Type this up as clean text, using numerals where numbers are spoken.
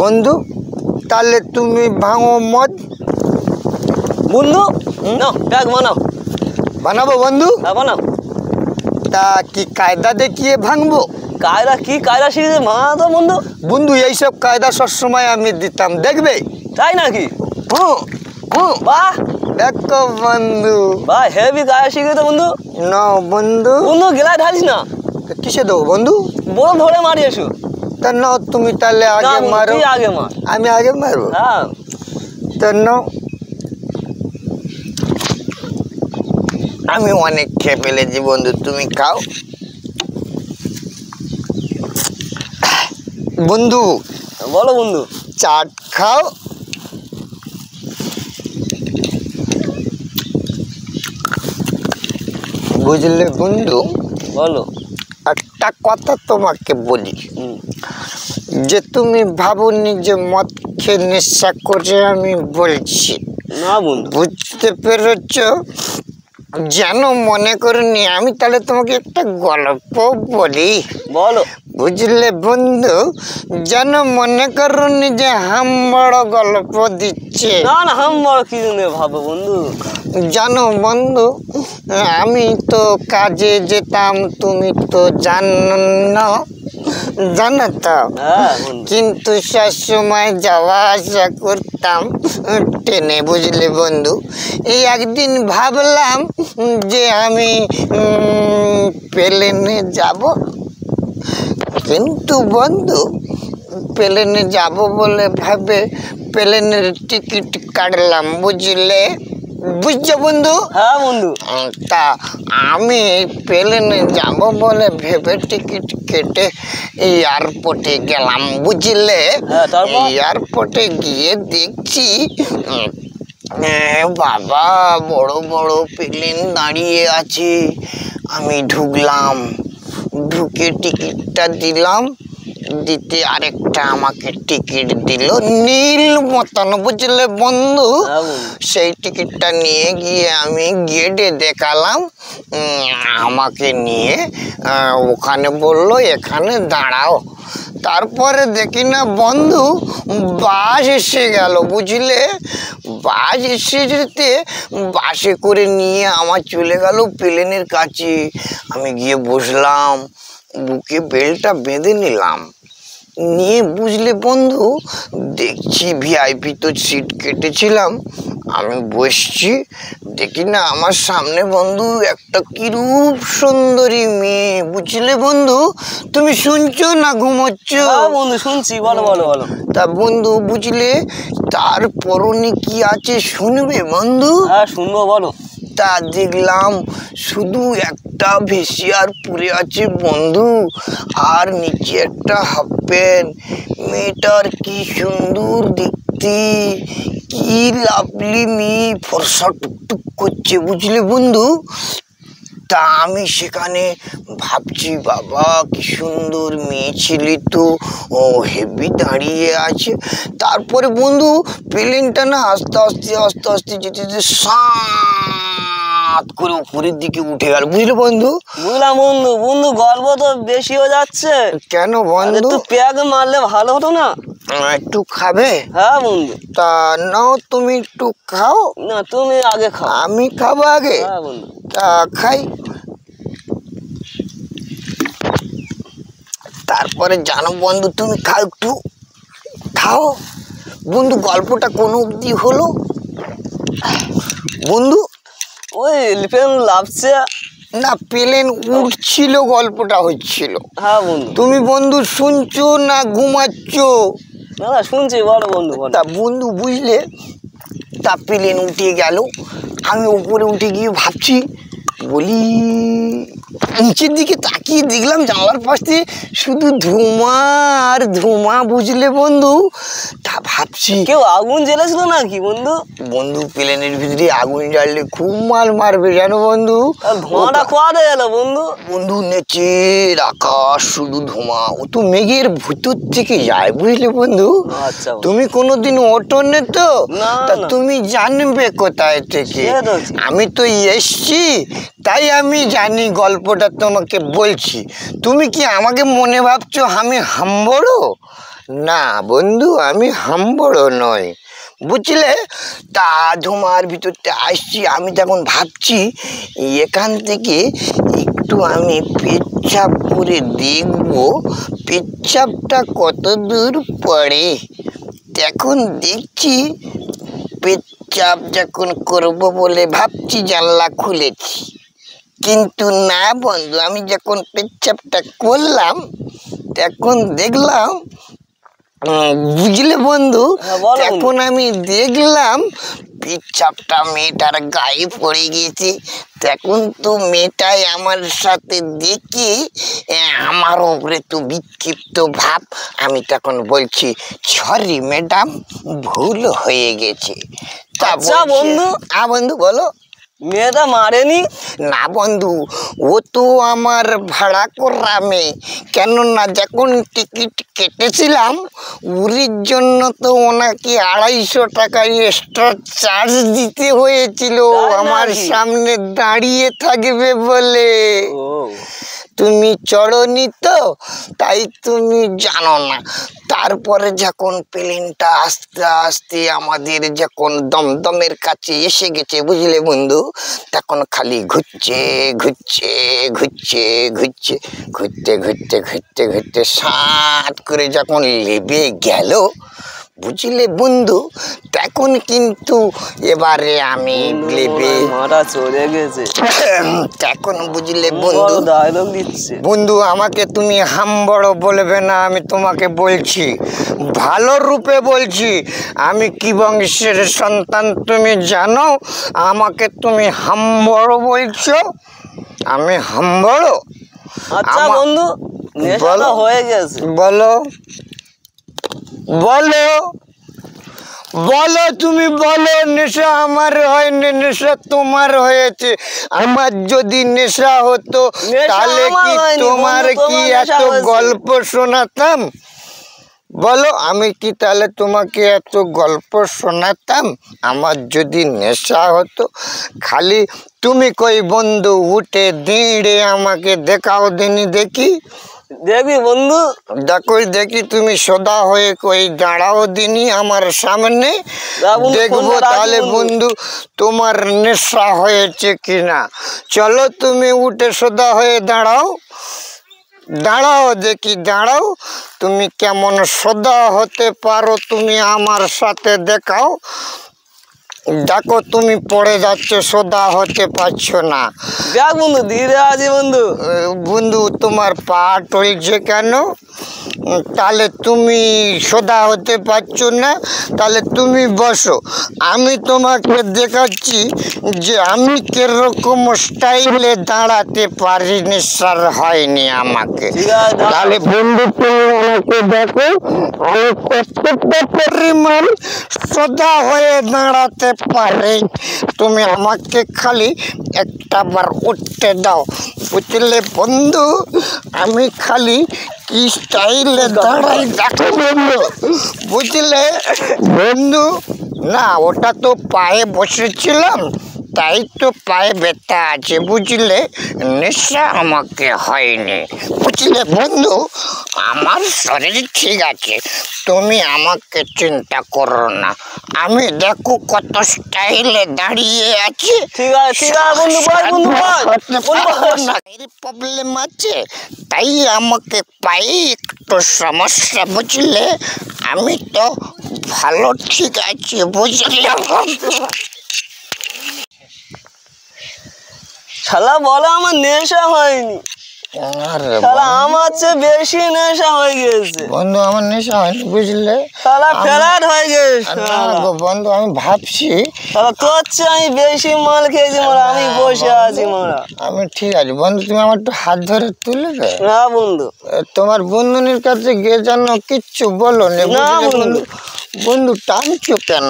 বন্ধু তাহলে তুমি ভাঙো মদ। বন্ধু নাও প্যাক বানাও। বানাবো বন্ধু? হ্যাঁ বানাও। তা কি কায়দা দেখিয়ে ভাঙবো? কায়দা কি কায়দা শিখেছে বানা তো বন্ধু। বন্ধু এইসব কায়দা সবসময় আমি দিতাম, দেখবে? তাই নাকি? হুঁ হুঁ, বাহ দেখো বন্ধু। বাহ হেভি কায়দা শিখেছে বন্ধু। না বন্ধু। বন্ধু গেলায় ঢালিস না। কিসে দেবো বন্ধু? বল ধরে মারি এসো। তা নাও তুমি তাহলে না আগে বন্ধু, মারো। তুই আগে মার। আমি আগে মারবো? হ্যাঁ তা নাও। আমি অনেক খেয়ে ফেলেছি বন্ধু, তুমি খাও। বন্ধু বলো বন্ধু। চাট খাও। বুঝলে বন্ধু, বলো। একটা কথা তোমাকে বলি, হুম। যে তুমি ভাবনি যে মদ খেয়ে নেশা করে আমি বলছি। না বন্ধু। বুঝতে পেরেছ? যেন মনে করিনি আমি। তাহলে তোমাকে একটা গল্প বলি, বলো। বুঝলে বন্ধু? যেন মনে করুনি যে হাম বড় গল্প দিচ্ছে। না না হাম বড় কি ভাবো বন্ধু। জানো বন্ধু, আমি তো কাজে যেতাম, তুমি তো জানো তো। হ্যাঁ বন্ধু। কিন্তু সবসময় যাওয়া আসা করতাম ট্রেনে, বুঝলে বন্ধু? এই একদিন ভাবলাম যে আমি প্লেনে যাব, কিন্তু বন্ধু প্লেনে যাব বলে ভাবে প্লেনের টিকিট কাটলাম, বুঝলে? বুঝছো বন্ধু? হ্যাঁ বন্ধু। তা আমি প্লেনে যাব বলে ভেবে টিকিট কেটে এয়ারপোর্টে গেলাম, বুঝলে? হ্যাঁ, তারপর? এয়ারপোর্টে গিয়ে দেখছি বাবা বড় বড় প্লেন দাঁড়িয়ে আছে। আমি ঢুকলাম, ঢুকে টিকিটটা দিলাম, দিতে আরেকটা আমাকে টিকিট দিল নীল মতন, বুঝলে বন্ধু? হ্যাঁ বন্ধু। সেই টিকিটটা নিয়ে গিয়ে আমি গেটে দেখালাম, আমাকে নিয়ে ওখানে বললো এখানে দাঁড়াও। তারপরে দেখি না বন্ধু বাস এসে গেল, বুঝলে? বাস এসে যেতে বাসে করে নিয়ে আমার চলে গেল প্লেনের কাছে। আমি গিয়ে বসলাম, বুকে বেল্টটা বেঁধে নিলাম, নিয়ে বুঝলে বন্ধু দেখছি ভিআইপি তো সিট কেটেছিলাম, আমি বসছি, দেখি না আমার সামনে বন্ধু একটা কিরূপ সুন্দরী মেয়ে, বুঝলে বন্ধু? তুমি শুনছো না ঘুমোচ্ছ? হ্যাঁ বন্ধু শুনছি, বলো বলো বলো। তা বন্ধু বুঝলে তার পরনে কি আছে শুনবে বন্ধু? হ্যাঁ শুনবো, বলো। তা দেখলাম শুধু একটা ভেসিয়ার পরে আছে বন্ধু, আর নিচে একটা হাফ প্যান্ট। মেয়েটার কি সুন্দর দেখতে, কি লাভলি মেয়ে, ফর্সা টুকটুক করছে, বুঝলে বন্ধু? তা আমি সেখানে ভাবছি বাবা কি সুন্দর মেয়ে ছেলে তো, ও হেভি দাঁড়িয়ে আছে। তারপরে বন্ধু প্লেনটা না আস্তে আস্তে আস্তে আস্তে যেতে যেতে সাত করে উপরের দিকে উঠে গেল, বুঝলে বন্ধু? বুঝলাম বন্ধু। বন্ধু গল্প তো বেশি হয়ে যাচ্ছে। কেন বন্ধু? একটু প্যাক মারলে ভালো হতো না? একটু খাবে? হ্যাঁ বন্ধু। তা নাও তুমি একটু খাও। না তুমি আগে খাও। আমি খাবো আগে? হ্যাঁ বন্ধু। তা খাই। তারপরে জানো বন্ধু, তুমি খাও, একটু খাও বন্ধু। গল্পটা কোনো অবধি হলো বন্ধু? ওই প্লেন লাফছে। না প্লেন উঠছিল, গল্পটা হচ্ছিল। হ্যাঁ বন্ধু। তুমি বন্ধু শুনছো না ঘুমাচ্ছ? না না শুনছি, বলো বন্ধু বলো। তা বন্ধু বুঝলে, তা প্লেন উঠে গেল, আমি উপরে উঠে গিয়ে ভাবছি, বলি নিচের দিকে তাকিয়ে দেখলাম জানলার পাশ দিয়ে শুধু ধোঁয়া আর ধোঁয়া, বুঝলে বন্ধু? তা ভাবছি কেউ আগুন জ্বেলেছিল নাকি বন্ধু? বন্ধু প্লেনের ভিতরে আগুন জ্বাললে খুব মাল মারবে জানো বন্ধু। আর ধোঁয়াটা কোয়াতে এলো বন্ধু? বন্ধু নেচের আকাশ শুধু ধোঁয়া, ও তো মেঘের ভিতর থেকে যায়, বুঝলে বন্ধু? আচ্ছা বন্ধু। তুমি কোনোদিন ওঠোনে তো, না, তা না। তুমি জানবে কোথায় থেকে? সে তো ঠিক। আমি তো এসছি, তাই আমি জানি, গল্পটা তোমাকে বলছি। তুমি কি আমাকে মনে ভাবছো আমি হাম্বড়ো? না বন্ধু, আমি হাম্বড় নয়, বুঝলে। তা ধুমার ভিতরতে আসছি, আমি তখন ভাবছি এখান থেকে একটু আমি পেচ্ছাপ করে দেখবো পেচ্ছাপটা কত দূর পড়ে। এখন দেখছি পেচ্ছাপ যখন করবো বলে ভাবছি জানলা খুলেছি, কিন্তু না বন্ধু, আমি যখন পেচ্ছাপটা করলাম তখন দেখলাম, বুঝলে বন্ধু, হ্যাঁ, বলো বন্ধু। এখন আমি দেখলাম পেচ্ছাপটা মেয়েটার গায়ে পড়ে গেছে। তখন তো মেয়েটাই আমার সাথে দেখি আমার উপরে তো বিক্ষিপ্ত ভাব। আমি তখন বলছি, সরি ম্যাডাম, ভুল হয়ে গেছে। তা আচ্ছা বলছে, বন্ধু। হ্যাঁ বন্ধু বলো। মেয়েটা মারেনি? না বন্ধু, ও তো আমার ভাড়া করা মেয়ে। কেননা যখন টিকিট কেটেছিলাম উরির জন্য তো ওনাকে 250 টাকা এক্সট্রা চার্জ দিতে হয়েছিল, তাই আমার নাকি? সামনে দাঁড়িয়ে থাকবে বলে। ও তুমি চড়নি তো, তাই তুমি জানো না। তারপরে যখন প্লেনটা আস্তে আস্তে আমাদের যখন দমদমের কাছে এসে গেছে, বুঝলে বন্ধু, তখন খালি ঘুরছে ঘুরছে ঘুরছে ঘুরছে, ঘুরতে ঘুরতে ঘুরতে ঘুরতে সাত করে যখন লেবে গেল, বুঝলে বন্ধু, তখন কিন্তু এবারে আমি লেবে মারা চলে গেছে। তখন বুঝলে বন্ধু, ডায়লগ দিচ্ছে। বন্ধু আমাকে তুমি হাম্বড় বলবে না, আমি তোমাকে বলছি, ভালো রূপে বলছি। আমি কি বংশের সন্তান তুমি জানো, আমাকে তুমি হাম্বড় বলছো? আমি হাম্বড়? আচ্ছা বন্ধু, নেশাটা হয়ে গেছে। বলো বলো বলো, তুমি বলো। নেশা আমার হয়নি, নেশা তোমার হয়েছে। আমার যদি নেশা হতো নেশা তাহলে আমার কি হয়নি তোমার বন্ধু, কি তোমার এত নেশা হয়েছে। গল্প শোনাতাম? বলো, আমি কি তাহলে তোমাকে এত গল্প শোনাতাম? আমার যদি নেশা হতো, খালি তুমি কই বন্ধু উঠে দিঁড়ে আমাকে দেখাও দিনি দেখি। দেখবি বন্ধু? দেখো দেখি, তুমি সদা হয়ে কই দাঁড়াও দিনি আমার সামনে, দেখবো তাহলে বন্ধু তোমার নেশা হয়েছে কিনা। চলো তুমি উঠে সদা হয়ে দাঁড়াও, দাঁড়াও দেখি, দাঁড়াও, তুমি কেমন সদা হতে পারো, তুমি আমার সাথে দেখাও। দেখো তুমি পড়ে যাচ্ছে, সদা হতে পারছো না। দেখ বন্ধু, ধীরে আছি বন্ধু। বন্ধু তোমার পা টলছে কেন? তাহলে তুমি সদা হতে পারছো না, তাহলে তুমি বসো, আমি তোমাকে দেখাচ্ছি যে আমি কিরকম স্টাইলে দাঁড়াতে পারি, নেশার হয়নি আমাকে। ঠিক আছে, দাঁড়াও। তাহলে বন্ধু তুমি আমাকে দেখো, আমি কতটা পরিমাণ সদা হয়ে দাঁড়াতে পারি। তুমি আমাকে খালি একটা বার উঠতে দাও, বুঝলে বন্ধু, আমি খালি কি স্টাইলে দাঁড়াই দেখো বন্ধু, বুঝলে বন্ধু। না, ওটা তো পায়ে বসেছিলাম, তাই তো পায়ে ব্যথা আছে, বুঝলে। নেশা আমাকে হয়নি, বুঝলে বন্ধু, আমার শরীর ঠিক আছে। তুমি আমাকে চিন্তা করো না, আমি দেখো কত স্টাইলে দাঁড়িয়ে আছি। ঠিক আছে, ঠিক আছে বন্ধু, বল বন্ধু, বল। প্রবলেম আছে, তাই আমাকে পাই একটু সমস্যা, বুঝলে। আমি তো ভালো ঠিক আছে, বুঝলে। শালা বলে আমার নেশা হয়নি, আরে শালা আমার চেয়ে বেশি নেশা হয়ে গেছে। বন্ধু, আমার নেশা হয়নি, বুঝলে। শালা ফেরার হয়ে গেছে। না গো বন্ধু, আমি ভাবছি শালা তোর চেয়ে আমি বেশি মাল খেয়েছি মারা, আমি বসে আছি মারা। আমি ঠিক আছে বন্ধু, তুমি আমার একটু হাত ধরে তুলবে? না বন্ধু। তোমার বন্ধুনির কাছে গিয়ে যেন কিচ্ছু বলো না, না বুঝলে বন্ধু। বন্ধু। বন্ধু টানছো কেন?